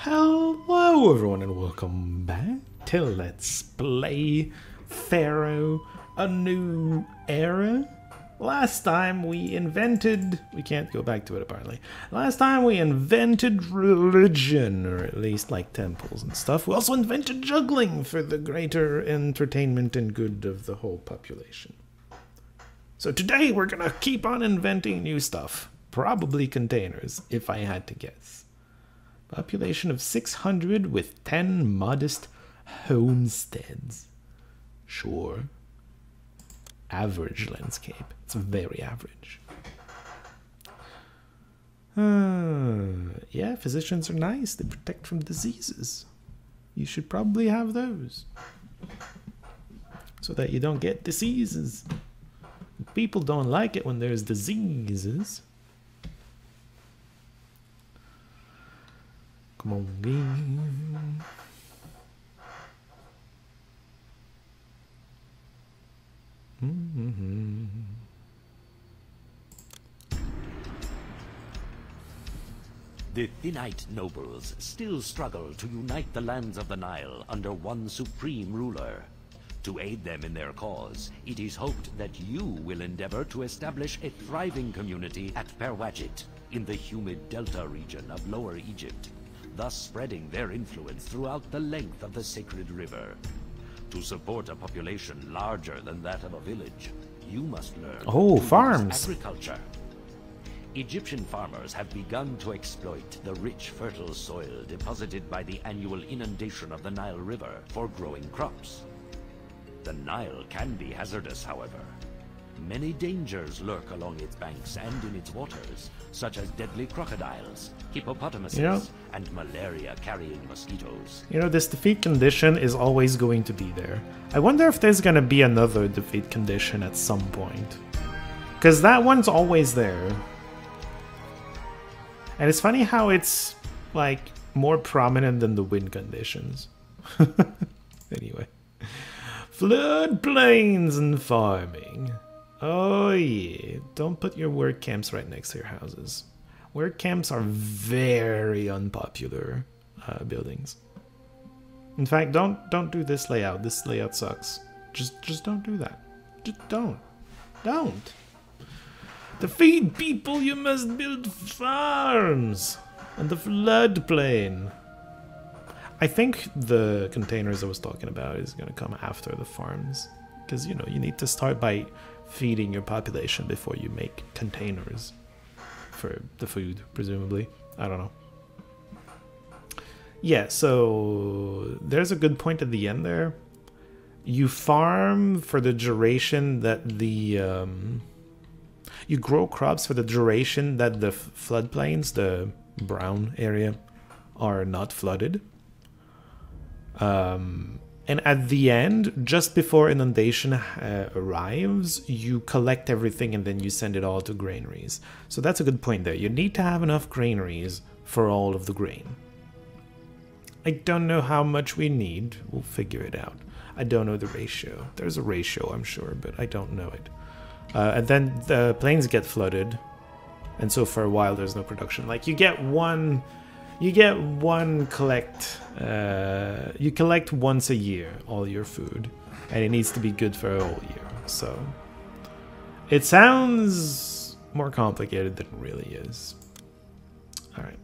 Hello everyone and welcome back to Let's Play Pharaoh A New Era. Last time we can't go back to it apparently. Last time we invented religion, or at least like temples and stuff. We also invented juggling for the greater entertainment and good of the whole population. So today we're gonna keep on inventing new stuff. Probably containers, if I had to guess. Population of 600 with 10 modest homesteads. Sure. Average landscape. It's very average. Yeah, physicians are nice. They protect from diseases. You should probably have those. So that you don't get diseases. People don't like it when there's diseases. Come on, game. The Thinite nobles still struggle to unite the lands of the Nile under one supreme ruler. To aid them in their cause, it is hoped that you will endeavor to establish a thriving community at Perwajit, in the humid delta region of Lower Egypt, thus spreading their influence throughout the length of the sacred river. To support a population larger than that of a village, you must learn to farms. use agriculture. Egyptian farmers have begun to exploit the rich, fertile soil deposited by the annual inundation of the Nile River for growing crops. The Nile can be hazardous, however. Many dangers lurk along its banks and in its waters, such as deadly crocodiles, hippopotamuses, and malaria-carrying mosquitoes. You know, this defeat condition is always going to be there. I wonder if there's gonna be another defeat condition at some point. Because that one's always there. And it's funny how it's, like, more prominent than the wind conditions. Anyway. Floodplains and farming. Oh yeah, don't put your work camps right next to your houses. Work camps are very unpopular buildings. In fact, don't do this layout. This layout sucks. Just don't do that. Just don't. Don't. To feed people, you must build farms on the floodplain. I think the containers I was talking about is going to come after the farms. Because, you know, you need to start by feeding your population before you make containers for the food, presumably. I don't know. Yeah, so there's a good point at the end there. You farm for the duration that the... you grow crops for the duration that the floodplains, the brown area, are not flooded. And at the end, just before inundation arrives, you collect everything and then you send it all to granaries. So that's a good point there. You need to have enough granaries for all of the grain. I don't know how much we need. We'll figure it out. I don't know the ratio. There's a ratio, I'm sure, but I don't know it. And then the plains get flooded. And so for a while, there's no production. Like, you get one collect, you collect once a year all your food, and it needs to be good for a whole year. So it sounds more complicated than it really is. All right,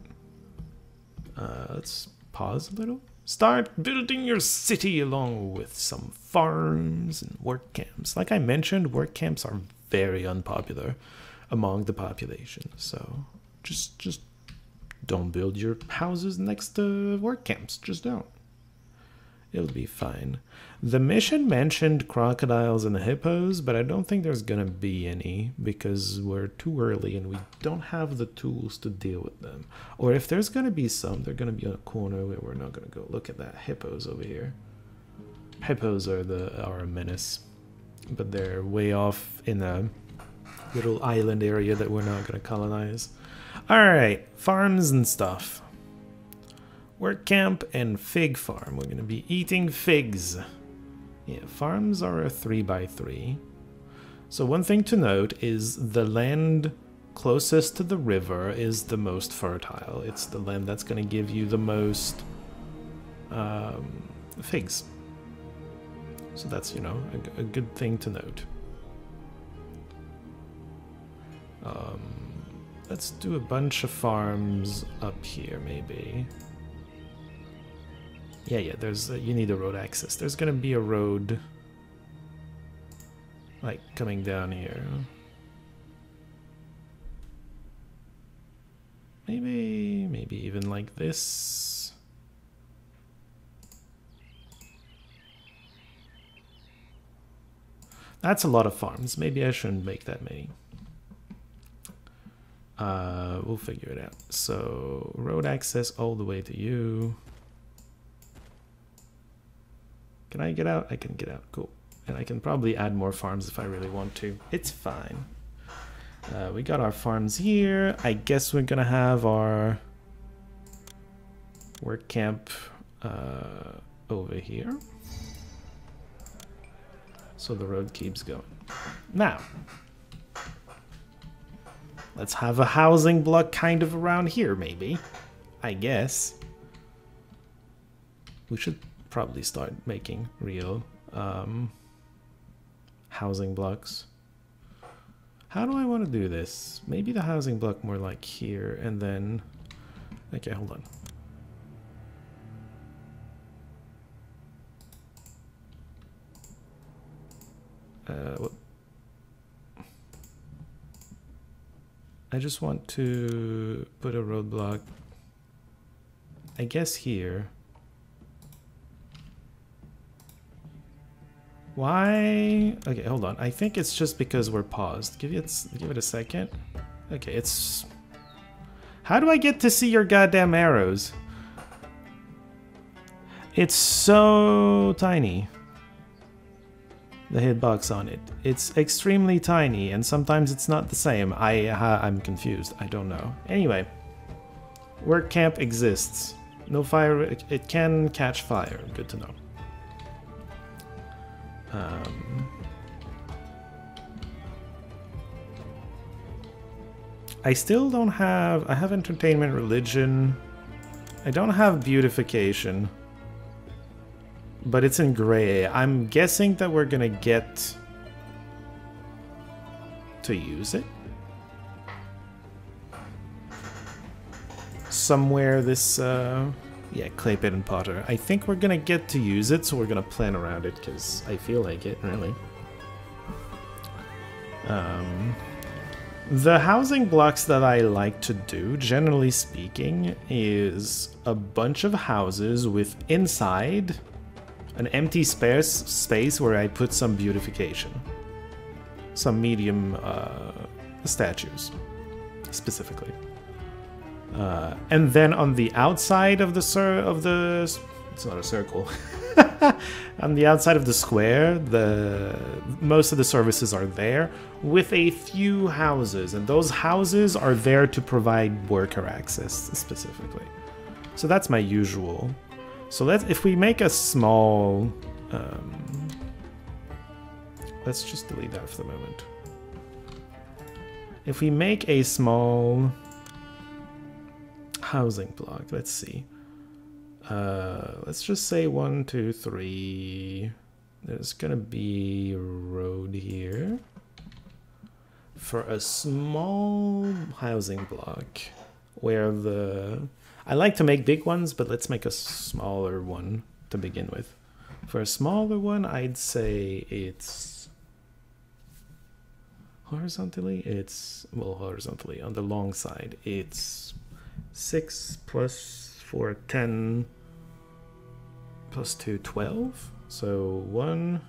let's pause a little. Start building your city along with some farms and work camps. Like I mentioned, work camps are very unpopular among the population. So just don't build your houses next to work camps. Just don't. It'll be fine. The mission mentioned crocodiles and hippos, but I don't think there's gonna be any because we're too early and we don't have the tools to deal with them. Or if there's gonna be some, they're gonna be on a corner where we're not gonna go. Look at that, hippos over here. Hippos are a menace, but they're way off in a little island area that we're not gonna colonize. Alright, farms and stuff. Work camp and fig farm. We're going to be eating figs. Yeah, farms are a 3x3. So one thing to note is the land closest to the river is the most fertile. It's the land that's going to give you the most figs. So that's, you know, a good thing to note. Let's do a bunch of farms up here, maybe. Yeah, there's you need a road access. There's gonna be a road like coming down here. Maybe even like this. That's a lot of farms. Maybe I shouldn't make that many. We'll figure it out. So road access all the way to you. Can I get out? I can get out. Cool. And I can probably add more farms if I really want to. It's fine. We got our farms here. I guess we're gonna have our work camp over here. So the road keeps going. Now, let's have a housing block kind of around here, maybe. I guess. We should probably start making real housing blocks. How do I want to do this? Maybe the housing block more like here, and then... Okay, hold on. I just want to put a roadblock, I guess here. Why? Okay, hold on. I think it's just because we're paused. Give it a second. Okay, it's... How do I get to see your goddamn arrows? It's so tiny. The hitbox on it. It's extremely tiny, and sometimes it's not the same. I'm confused. I don't know. Anyway, work camp exists. No fire. It can catch fire. Good to know. I still don't have... I have entertainment, religion. I don't have beautification. But it's in gray. I'm guessing that we're gonna get to use it. Somewhere this, yeah, clay pit and potter. I think we're gonna get to use it, so we're gonna plan around it, because I feel like it, really. The housing blocks that I like to do, generally speaking, is a bunch of houses with inside an empty space where I put some beautification. Some medium statues, specifically. And then on the outside of the it's not a circle. On the outside of the square, most of the services are there, with a few houses, and those houses are there to provide worker access specifically. So that's my usual. So if we make a small, let's just delete that for the moment. If we make a small housing block, let's see. Let's just say 1, 2, 3. There's gonna be a road here for a small housing block where I like to make big ones, but let's make a smaller one to begin with. For a smaller one, I'd say it's horizontally, horizontally on the long side, it's 6 plus 4, 10 plus 2, 12. So 1,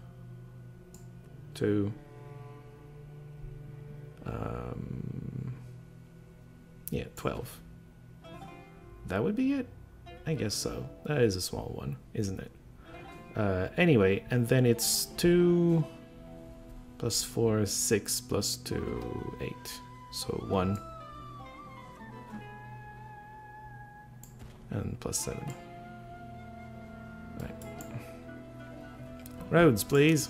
2, yeah, 12. That would be it? I guess so. That is a small one, isn't it? Anyway, and then it's 2 plus 4, 6 plus 2, 8. So 1. And plus 7. Right. Roads, please.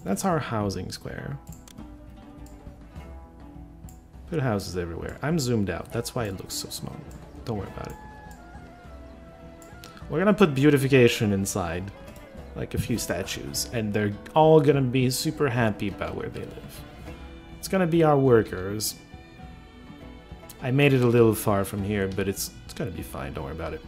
That's our housing square. Put houses everywhere. I'm zoomed out. That's why it looks so small. Don't worry about it. We're gonna put beautification inside. Like a few statues. And they're all gonna be super happy about where they live. It's gonna be our workers. I made it a little far from here, but it's gonna be fine. Don't worry about it.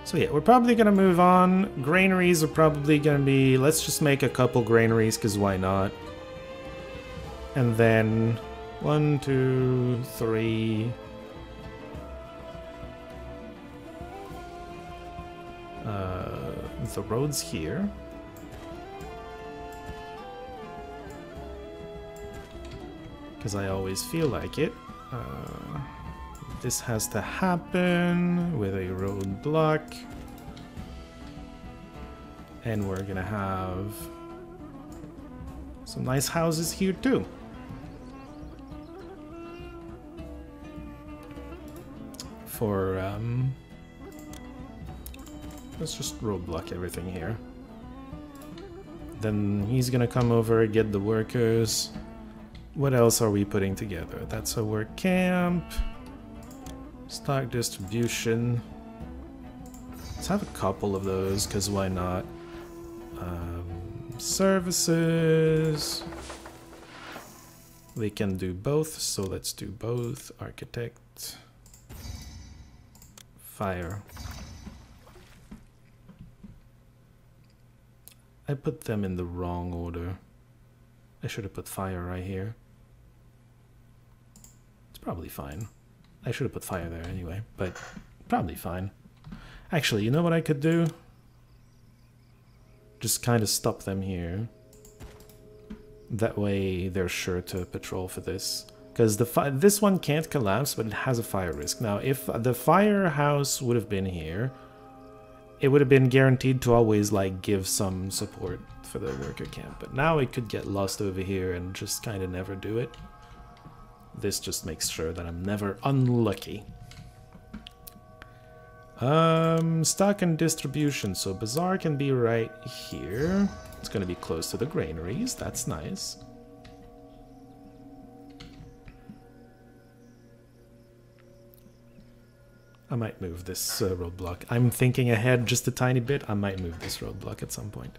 So yeah, we're probably gonna move on. Granaries are probably gonna be... Let's just make a couple granaries, because why not? And then... 1, 2, 3... the road's here. Because I always feel like it. This has to happen with a roadblock. And we're gonna have some nice houses here too. For, let's just roadblock everything here. Then he's gonna come over, get the workers. What else are we putting together? That's a work camp. Stock distribution. Let's have a couple of those, because why not? Services. We can do both, so let's do both. Architect. Fire. I put them in the wrong order. I should have put fire right here. It's probably fine. I should have put fire there anyway, but probably fine. Actually, you know what I could do? Just kind of stop them here. That way they're sure to patrol for this. Because this one can't collapse, but it has a fire risk. Now, if the firehouse would have been here, it would have been guaranteed to always, like, give some support for the worker camp. But now it could get lost over here and just kind of never do it. This just makes sure that I'm never unlucky. Stock and distribution. So bazaar can be right here. It's going to be close to the granaries. That's nice. I might move this roadblock. I'm thinking ahead just a tiny bit. I might move this roadblock at some point.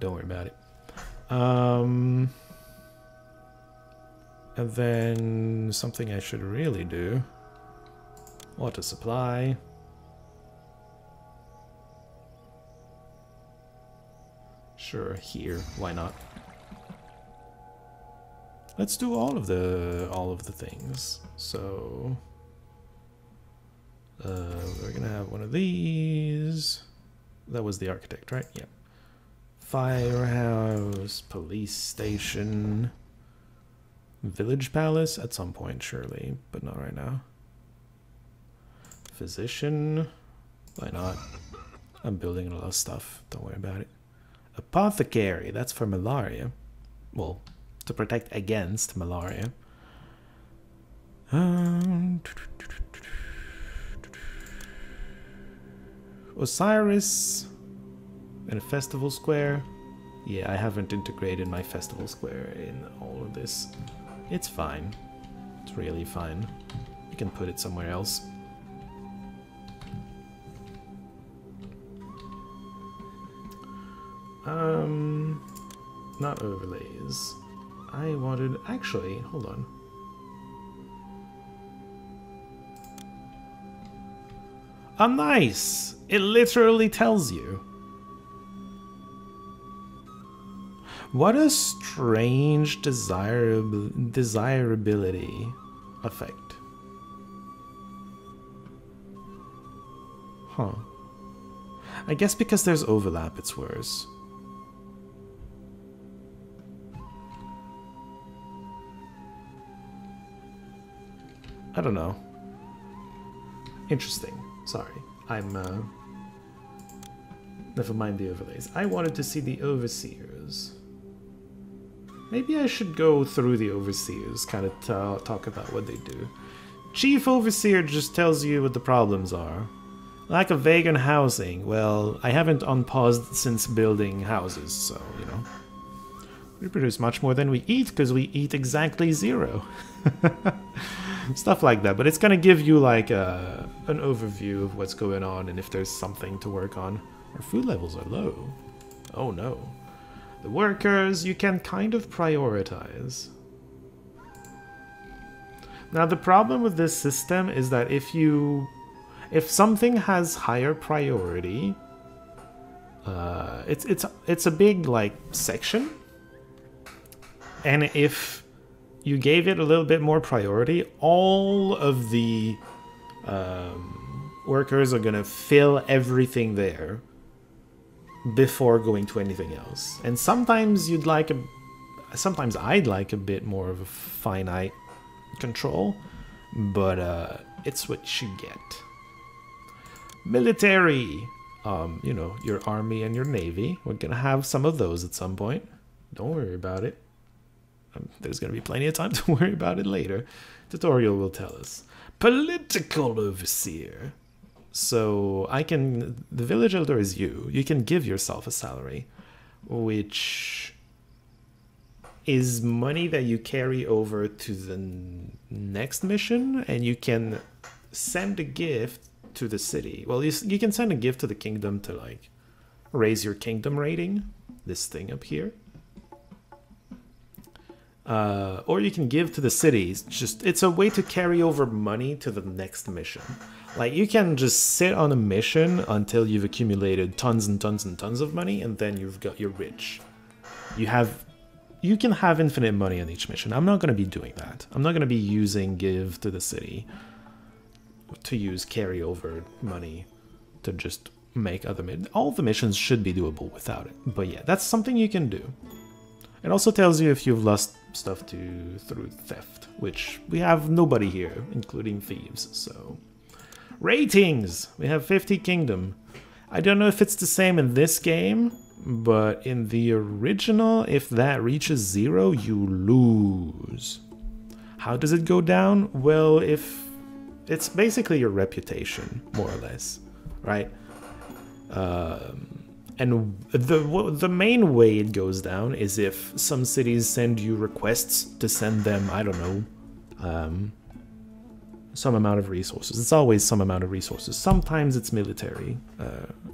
Don't worry about it. And then something I should really do. Water supply. Sure, here. Why not? Let's do all of the things. So we're gonna have one of these. That was the architect, right? Yep. Firehouse, police station, village palace at some point, surely, but not right now. Physician, why not? I'm building a lot of stuff, don't worry about it. Apothecary, that's for malaria. Well, to protect against malaria. Osiris in a festival square. Yeah, I haven't integrated my festival square in all of this. It's fine. It's really fine. You can put it somewhere else. Not overlays. I wanted... Actually, hold on. Oh, nice! It literally tells you. What a strange desirability effect. Huh. I guess because there's overlap, it's worse. I don't know. Interesting. Sorry. I'm, never mind the overlays. I wanted to see the overseers. Maybe I should go through the overseers, kind of talk about what they do. Chief Overseer just tells you what the problems are. Lack of vegan housing. Well, I haven't unpaused since building houses, so, you know. We produce much more than we eat because we eat exactly 0. Stuff like that, but it's gonna give you like an overview of what's going on and if there's something to work on. Our food levels are low. Oh no. The workers, you can kind of prioritize. Now the problem with this system is that if something has higher priority, it's a big like section, and if you gave it a little bit more priority, all of the workers are gonna fill everything there before going to anything else. And sometimes sometimes I'd like a bit more of a finite control, but it's what you get. Military, you know, your army and your navy. We're gonna have some of those at some point. Don't worry about it. There's gonna be plenty of time to worry about it later. Tutorial will tell us. Political overseer. So the village elder is you. You can give yourself a salary, which is money that you carry over to the next mission, and you can send a gift to the city. Well, you can send a gift to the kingdom to like raise your kingdom rating, this thing up here. Or you can give to the cities. It's a way to carry over money to the next mission. Like, you can just sit on a mission until you've accumulated tons and tons and tons of money, and then you're rich. You can have infinite money on each mission. I'm not going to be doing that. I'm not going to be using give to the city to use carryover money to just make other missions. All the missions should be doable without it. But yeah, that's something you can do. It also tells you if you've lost stuff through theft, which we have nobody here, including thieves, so... Ratings! We have 50 kingdom. I don't know if it's the same in this game, but in the original, if that reaches 0, you lose. How does it go down? Well, if... It's basically your reputation, more or less, right? And the main way it goes down is if some cities send you requests to send them, I don't know, some amount of resources. It's always some amount of resources. Sometimes it's military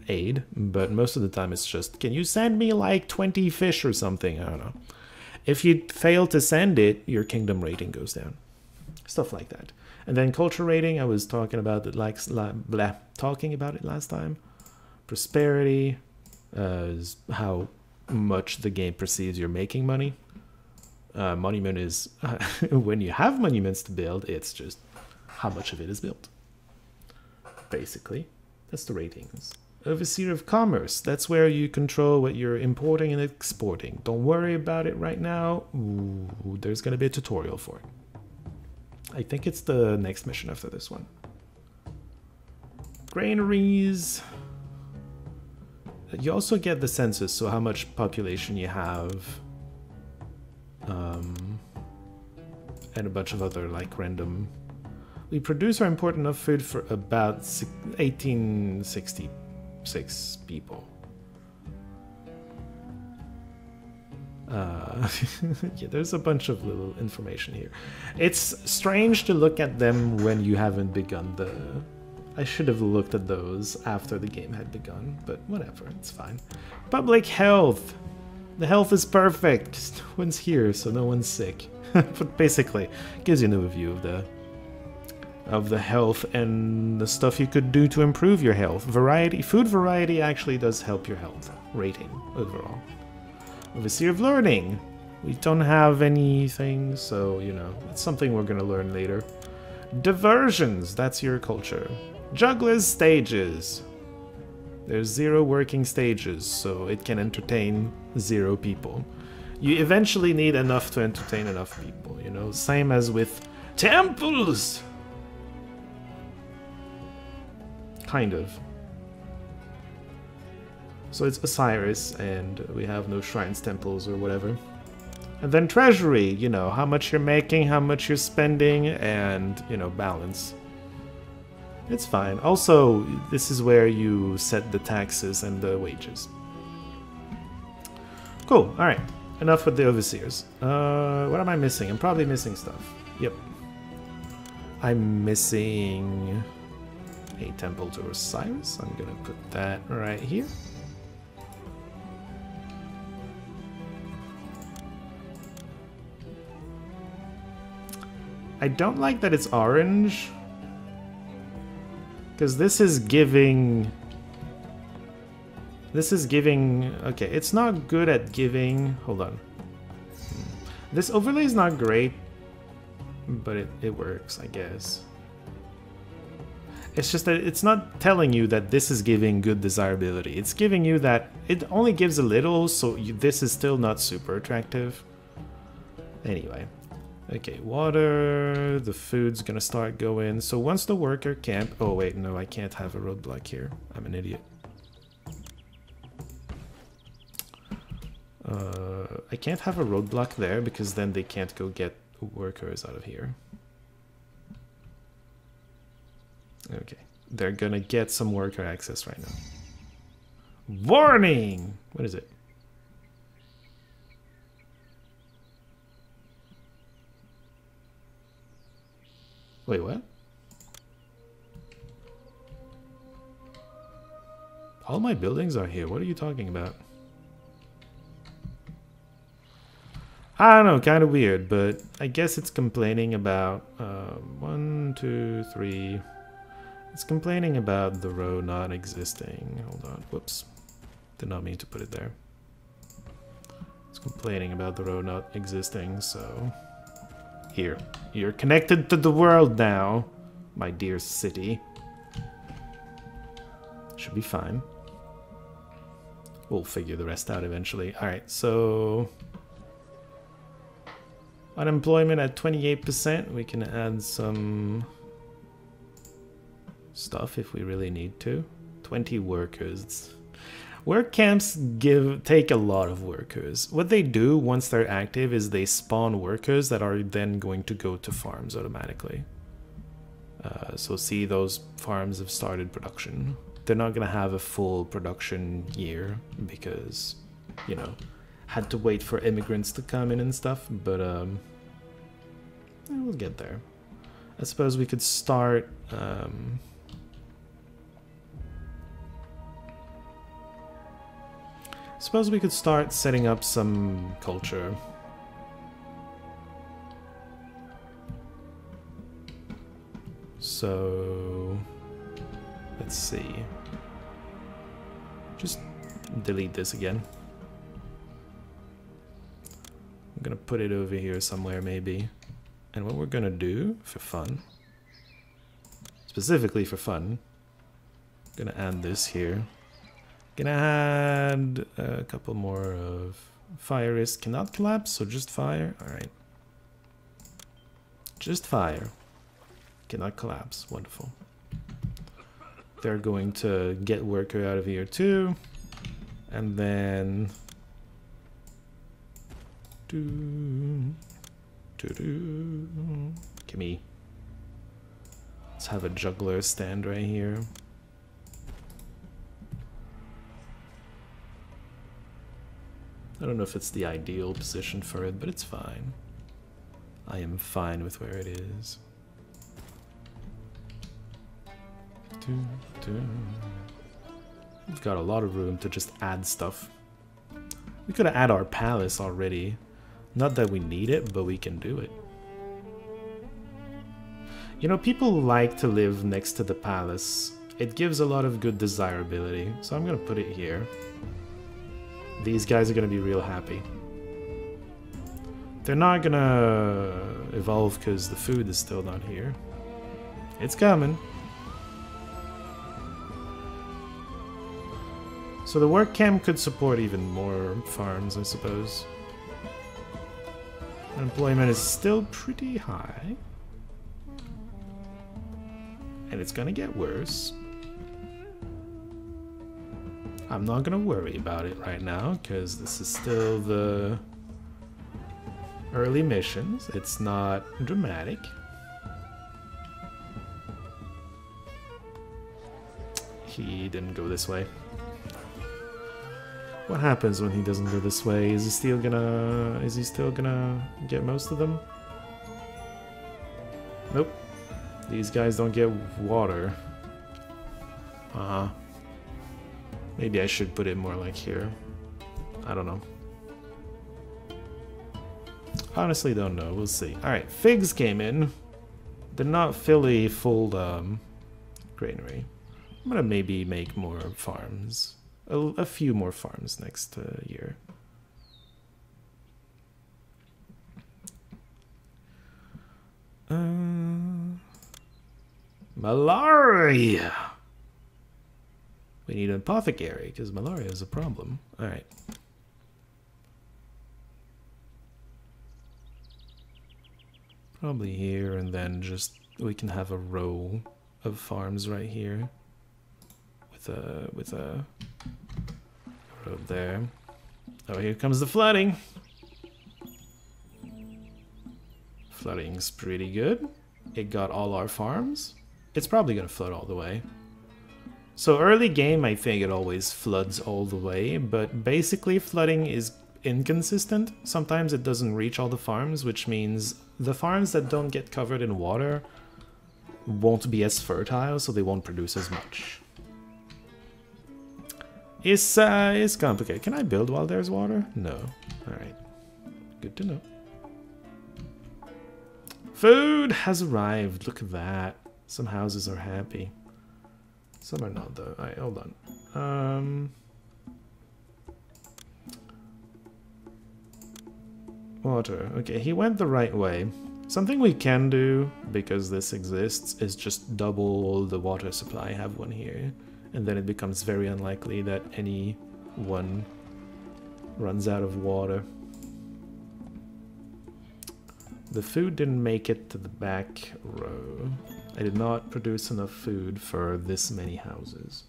aid, but most of the time it's just, can you send me like 20 fish or something? I don't know. If you fail to send it, your kingdom rating goes down. Stuff like that. And then culture rating, I was talking about it last time. Prosperity is how much the game perceives you're making money. Monument is when you have monuments to build, it's just how much of it is built. Basically, that's the ratings. Overseer of Commerce, that's where you control what you're importing and exporting. Don't worry about it right now. Ooh, there's going to be a tutorial for it. I think it's the next mission after this one. Granaries. You also get the census, so how much population you have. And a bunch of other like random... We produce or import enough food for about 1866 people. Yeah, there's a bunch of little information here. It's strange to look at them when you haven't begun the... I should have looked at those after the game had begun, but whatever, it's fine. Public health. The health is perfect. No one's here, so no one's sick. But basically, gives you an overview of the health and the stuff you could do to improve your health. Variety, food variety actually does help your health rating overall. Overseer of Learning. We don't have anything, so, you know, it's something we're going to learn later. Diversions, that's your culture. Juggler's stages. There's 0 working stages, so it can entertain 0 people. You eventually need enough to entertain enough people, you know? Same as with temples! Kind of. So it's Osiris, and we have no shrines, temples, or whatever. And then treasury, you know, how much you're making, how much you're spending, and, you know, balance. It's fine. Also, this is where you set the taxes and the wages. Cool, alright. Enough with the overseers. What am I missing? I'm probably missing stuff. Yep. I'm missing a temple to Osiris. I'm gonna put that right here. I don't like that it's orange, because this is giving... Okay, it's not good at giving... Hold on. This overlay is not great, but it works, I guess. It's just that it's not telling you that this is giving good desirability. It's giving you that it only gives a little, so this is still not super attractive. Anyway. Okay, water, the food's gonna start going. So once the worker camp... Oh wait, no, I can't have a roadblock here. I'm an idiot. I can't have a roadblock there because then they can't go get workers out of here. Okay, they're gonna get some worker access right now. Warning! What is it? Wait, what? All my buildings are here. What are you talking about? I don't know, kind of weird, but I guess it's complaining about 1, 2, 3. It's complaining about the row not existing. Hold on, whoops. Did not mean to put it there. It's complaining about the row not existing, so... Here, you're connected to the world now, my dear city. Should be fine. We'll figure the rest out eventually. Alright, so... Unemployment at 28%. We can add some stuff if we really need to. 20 workers. Work camps take a lot of workers. What they do once they're active is they spawn workers that are then going to go to farms automatically. So see, those farms have started production. They're not going to have a full production year because, you know, had to wait for immigrants to come in and stuff, but we'll get there. I suppose we could start setting up some culture. So let's see. Just delete this again. I'm gonna put it over here somewhere maybe. And what we're gonna do for fun, specifically for fun, gonna add this here. Gonna add a couple more of fire risk cannot collapse, so just fire. Alright. Just fire. Cannot collapse. Wonderful. They're going to get worker out of here too. And then gimme. Let's have a juggler stand right here. I don't know if it's the ideal position for it, but it's fine. I am fine with where it is. We've got a lot of room to just add stuff. We could add our palace already. Not that we need it, but we can do it. You know, people like to live next to the palace. It gives a lot of good desirability, so I'm gonna put it here. These guys are gonna be real happy. They're not gonna evolve because the food is still not here. It's coming. So the work camp could support even more farms, I suppose. Unemployment is still pretty high. And it's gonna get worse. I'm not gonna worry about it right now, because this is still the early missions. It's not dramatic. He didn't go this way. What happens when he doesn't go this way? Is he still gonna get most of them? Nope. These guys don't get water. Maybe I should put it more like here. I don't know. Honestly don't know. We'll see. Alright, figs came in. They're not fully full granary. I'm gonna maybe make more farms. A few more farms next year. Malaria! We need an apothecary, because malaria is a problem. Alright. Probably here, and then just we can have a row of farms right here. With a road there. Oh, here comes the flooding. Flooding's pretty good. It got all our farms. It's probably gonna flood all the way. So early game, I think it always floods all the way, but basically flooding is inconsistent. Sometimes it doesn't reach all the farms, which means the farms that don't get covered in water won't be as fertile, so they won't produce as much. It's complicated. Can I build while there's water? No. Alright. Good to know. Food has arrived. Look at that. Some houses are happy. Some are not though. Alright, hold on. Water. Okay, he went the right way. Something we can do, because this exists, is just double the water supply. Have one here. And then it becomes very unlikely that anyone runs out of water. The food didn't make it to the back row. I did not produce enough food for this many houses,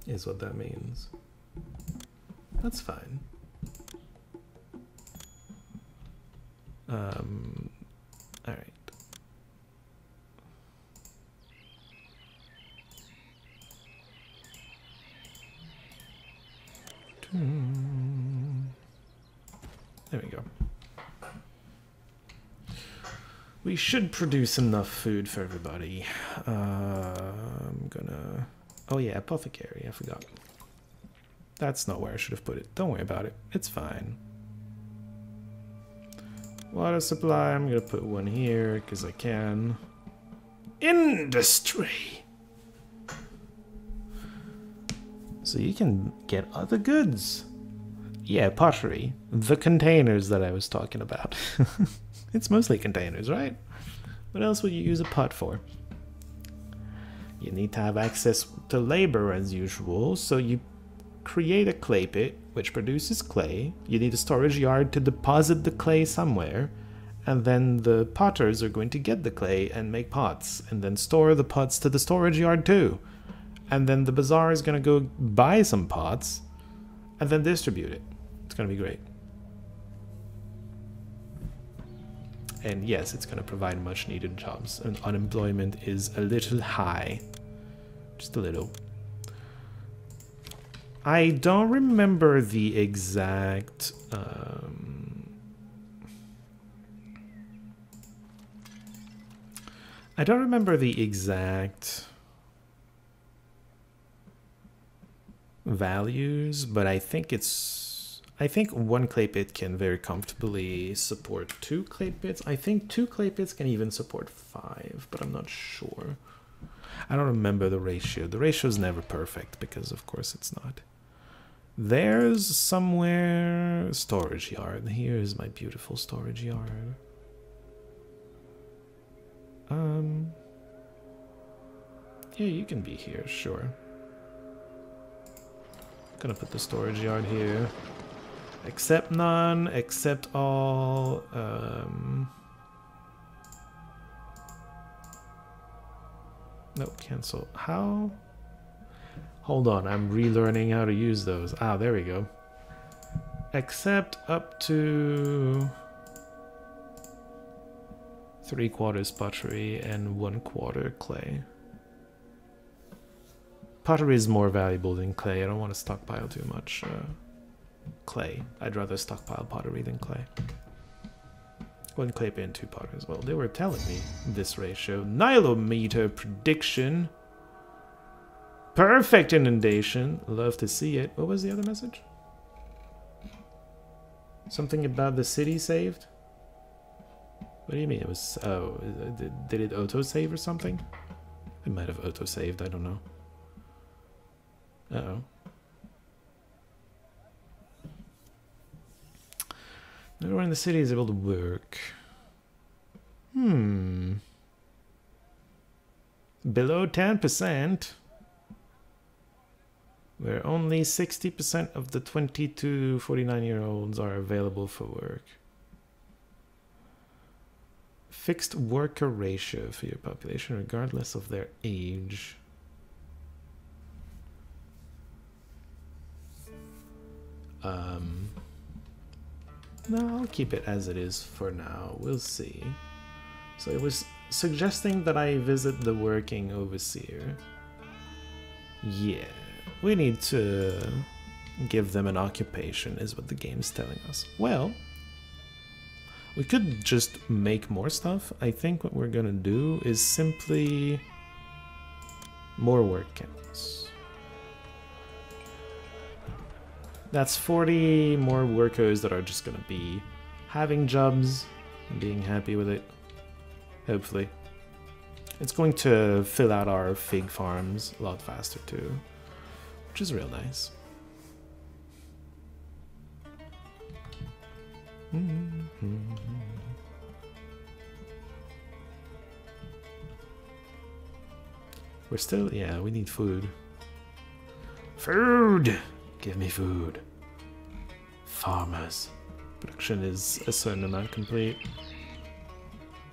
is what that means. That's fine. Alright. There we go. We should produce enough food for everybody. I'm gonna... Oh yeah, apothecary, I forgot. That's not where I should have put it. Don't worry about it. It's fine. Water supply, I'm gonna put one here, because I can. Industry! So you can get other goods. Yeah, pottery. The containers that I was talking about. It's mostly containers, right? What else would you use a pot for? You need to have access to labor as usual, so you create a clay pit, which produces clay. You need a storage yard to deposit the clay somewhere, and then the potters are going to get the clay and make pots, and then store the pots to the storage yard too. And then the bazaar is going to go buy some pots, and then distribute it. It's going to be great. And yes, it's going to provide much needed jobs. And unemployment is a little high. Just a little. I don't remember the exact... I don't remember the exact values, but I think one clay pit can very comfortably support 2 clay pits. I think 2 clay pits can even support 5, but I'm not sure. I don't remember the ratio. The ratio is never perfect because of course it's not. There's somewhere storage yard. Here's my beautiful storage yard. Yeah, you can be here, sure. Gonna put the storage yard here. Accept none, accept all. No, cancel. How? Hold on, I'm relearning how to use those. Ah, there we go. Accept up to 3/4 pottery and 1/4 clay. Pottery is more valuable than clay. I don't want to stockpile too much. clay. I'd rather stockpile pottery than clay. 1 clay bin, 2 potters. Well, they were telling me this ratio. Nilometer prediction. Perfect inundation. Love to see it. What was the other message? Something about the city saved? What do you mean? It was... Oh, did it auto-save or something? It might have auto-saved, I don't know. Uh-oh. Everyone in the city is able to work. Below 10%. Where only 60% of the 20 to 49-year-olds are available for work. Fixed worker ratio for your population regardless of their age. No, I'll keep it as it is for now. We'll see. So it was suggesting that I visit the working overseer. Yeah, we need to give them an occupation is what the game's telling us. Well, we could just make more stuff. I think what we're gonna do is simply more work camps. That's 40 more workers that are just gonna be having jobs and being happy with it. Hopefully. It's going to fill out our fig farms a lot faster too, which is real nice. We're still, yeah, we need food. Food! Give me food. Farmers. Production is a certain amount complete.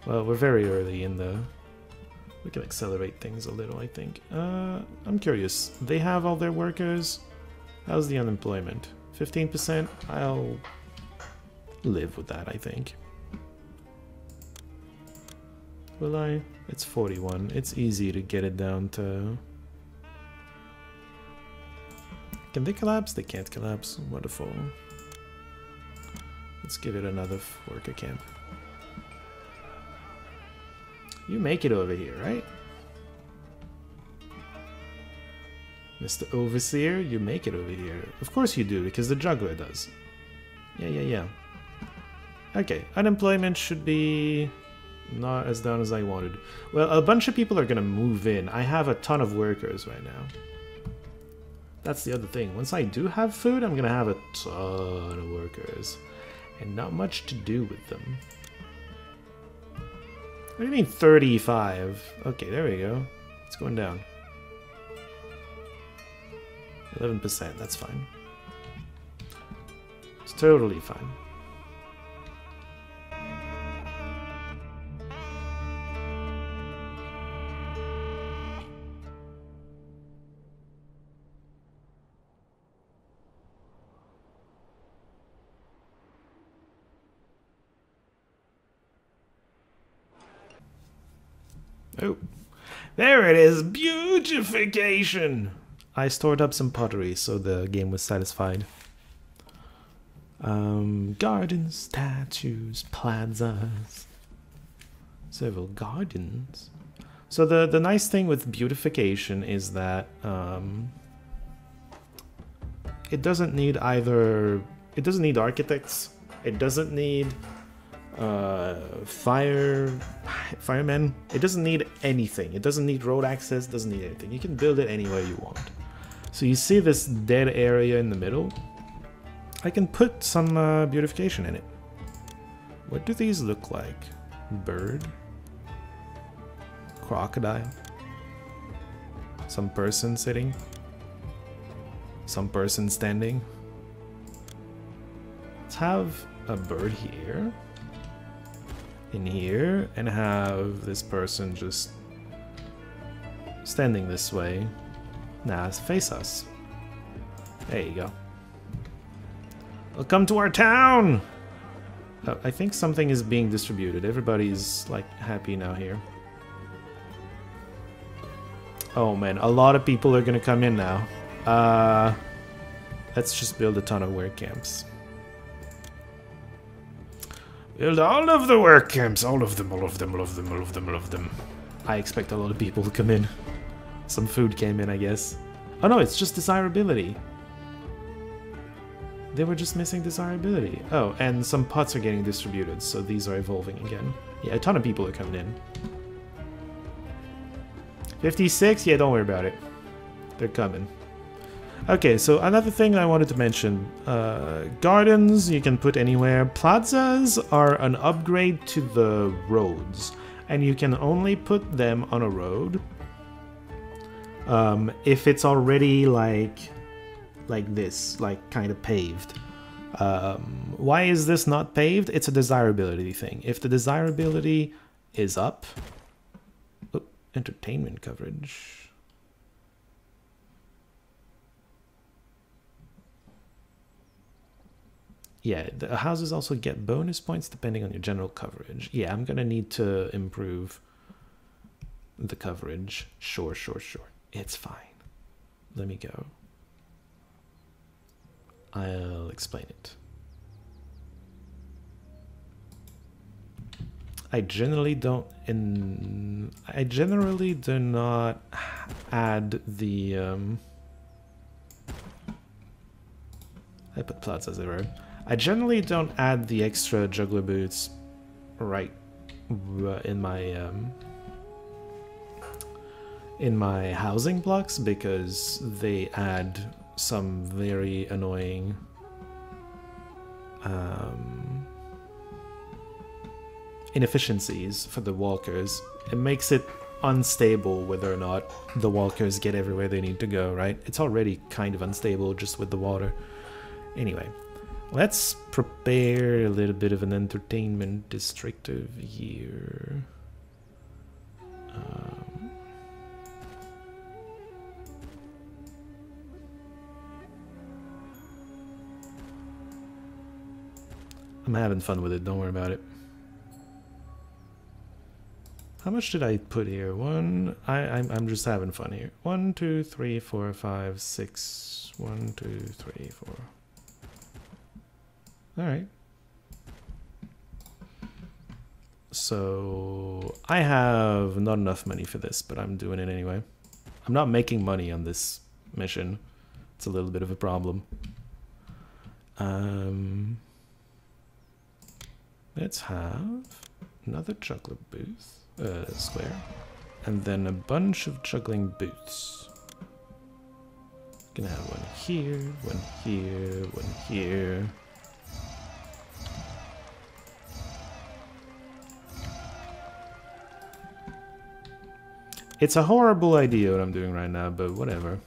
Well, we're very early in the... We can accelerate things a little, I think. I'm curious. They have all their workers? How's the unemployment? 15%? I'll live with that, I think. Will I? It's 41. It's easy to get it down to... Can they collapse? They can't collapse. Wonderful. Let's give it another worker camp. You make it over here, right? Mr. Overseer, you make it over here. Of course you do, because the juggler does. Yeah. Okay, unemployment should be not as down as I wanted. Well, a bunch of people are gonna move in. I have a ton of workers right now. That's the other thing. Once I do have food, I'm gonna have a ton of workers. And not much to do with them. What do you mean 35? Okay, there we go. It's going down. 11%, that's fine. It's totally fine. Oh, there it is! Beautification! I stored up some pottery, so the game was satisfied. Gardens, statues, plazas. Several gardens. So the nice thing with beautification is that it doesn't need either... It doesn't need architects. It doesn't need... firemen. It doesn't need anything. It doesn't need road access, doesn't need anything. You can build it anywhere you want. So you see this dead area in the middle? I can put some beautification in it. What do these look like? Bird? Crocodile? Some person sitting? Some person standing? Let's have a bird here. In here, and have this person just standing this way. Now face us. There you go. Welcome to our town! Oh, I think something is being distributed. Everybody's like happy now here. Oh man, a lot of people are gonna come in now. Let's just build a ton of work camps. Build all of the work camps, all of them, all of them, all of them, all of them, all of them. I expect a lot of people to come in. Some food came in, I guess. Oh no, it's just desirability. They were just missing desirability. Oh, and some pots are getting distributed, so these are evolving again. Yeah, a ton of people are coming in. 56? Yeah, don't worry about it. They're coming. Okay, so another thing I wanted to mention. Gardens you can put anywhere. Plazas are an upgrade to the roads. And you can only put them on a road if it's already like this, like kind of paved. Why is this not paved? It's a desirability thing. If the desirability is up... Oh, entertainment coverage. Yeah, the houses also get bonus points depending on your general coverage. Yeah, I'm gonna need to improve the coverage. Sure. It's fine. Let me go. I'll explain it. I generally do not add the I put plazas everywhere. I generally don't add the extra juggler boots right in my housing blocks because they add some very annoying inefficiencies for the walkers. It makes it unstable whether or not the walkers get everywhere they need to go, right? It's already kind of unstable just with the water. Anyway, let's prepare a little bit of an entertainment district over here. I'm having fun with it, don't worry about it. How much did I put here? I'm just having fun here. 1, 2, 3, 4, 5, 6. 1, 2, 3, 4. Alright. So I have not enough money for this, but I'm doing it anyway. I'm not making money on this mission. It's a little bit of a problem. Let's have another juggler booth. Square, and then a bunch of juggling booths. Gonna have one here, one here, one here. It's a horrible idea what I'm doing right now, but whatever.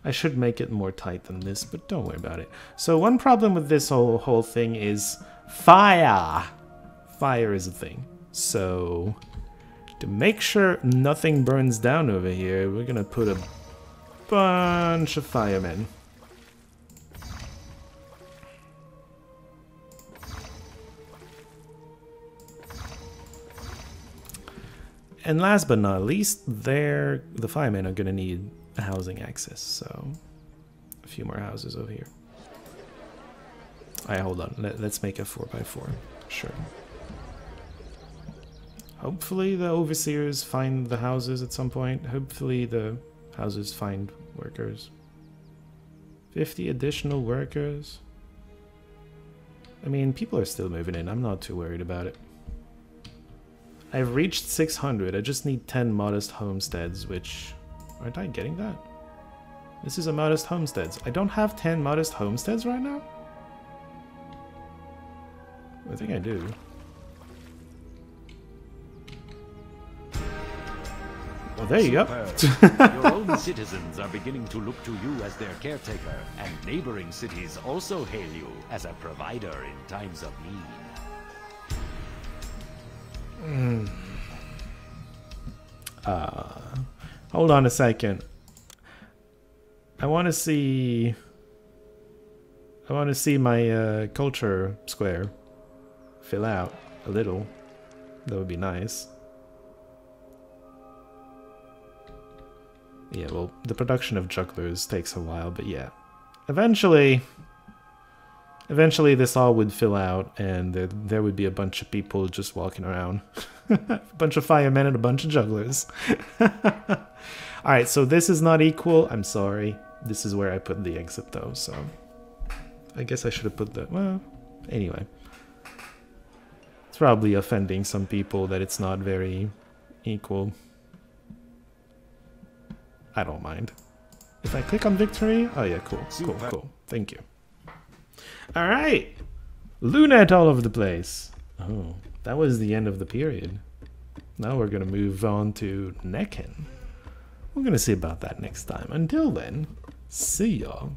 I should make it more tight than this, but don't worry about it. So one problem with this whole thing is fire. Fire is a thing. So to make sure nothing burns down over here, we're gonna put a bunch of firemen. And last but not least, the firemen are gonna need housing access, so a few more houses over here. Alright, hold on. Let's make a 4x4. Sure. Hopefully the overseers find the houses at some point. Hopefully the houses find workers. 50 additional workers. I mean, people are still moving in. I'm not too worried about it. I've reached 600. I just need 10 modest homesteads, which... Aren't I getting that? This is a modest homesteads. I don't have 10 modest homesteads right now? I think I do. Well, there you go. Your own citizens are beginning to look to you as their caretaker, and neighboring cities also hail you as a provider in times of need. Hold on a second. I want to see my culture square fill out a little. That would be nice. Yeah, well, the production of jugglers takes a while, but yeah. eventually this all would fill out, and there would be a bunch of people just walking around. A bunch of firemen and a bunch of jugglers. Alright, so this is not equal. I'm sorry. This is where I put the exit, though, so... I guess I should have put the... Well, anyway. It's probably offending some people that it's not very equal. I don't mind. If I click on victory... Oh yeah, cool, cool, cool. Thank you. Alright! Lunette all over the place. Oh, that was the end of the period. Now we're gonna move on to Necken. We're gonna see about that next time. Until then, see y'all.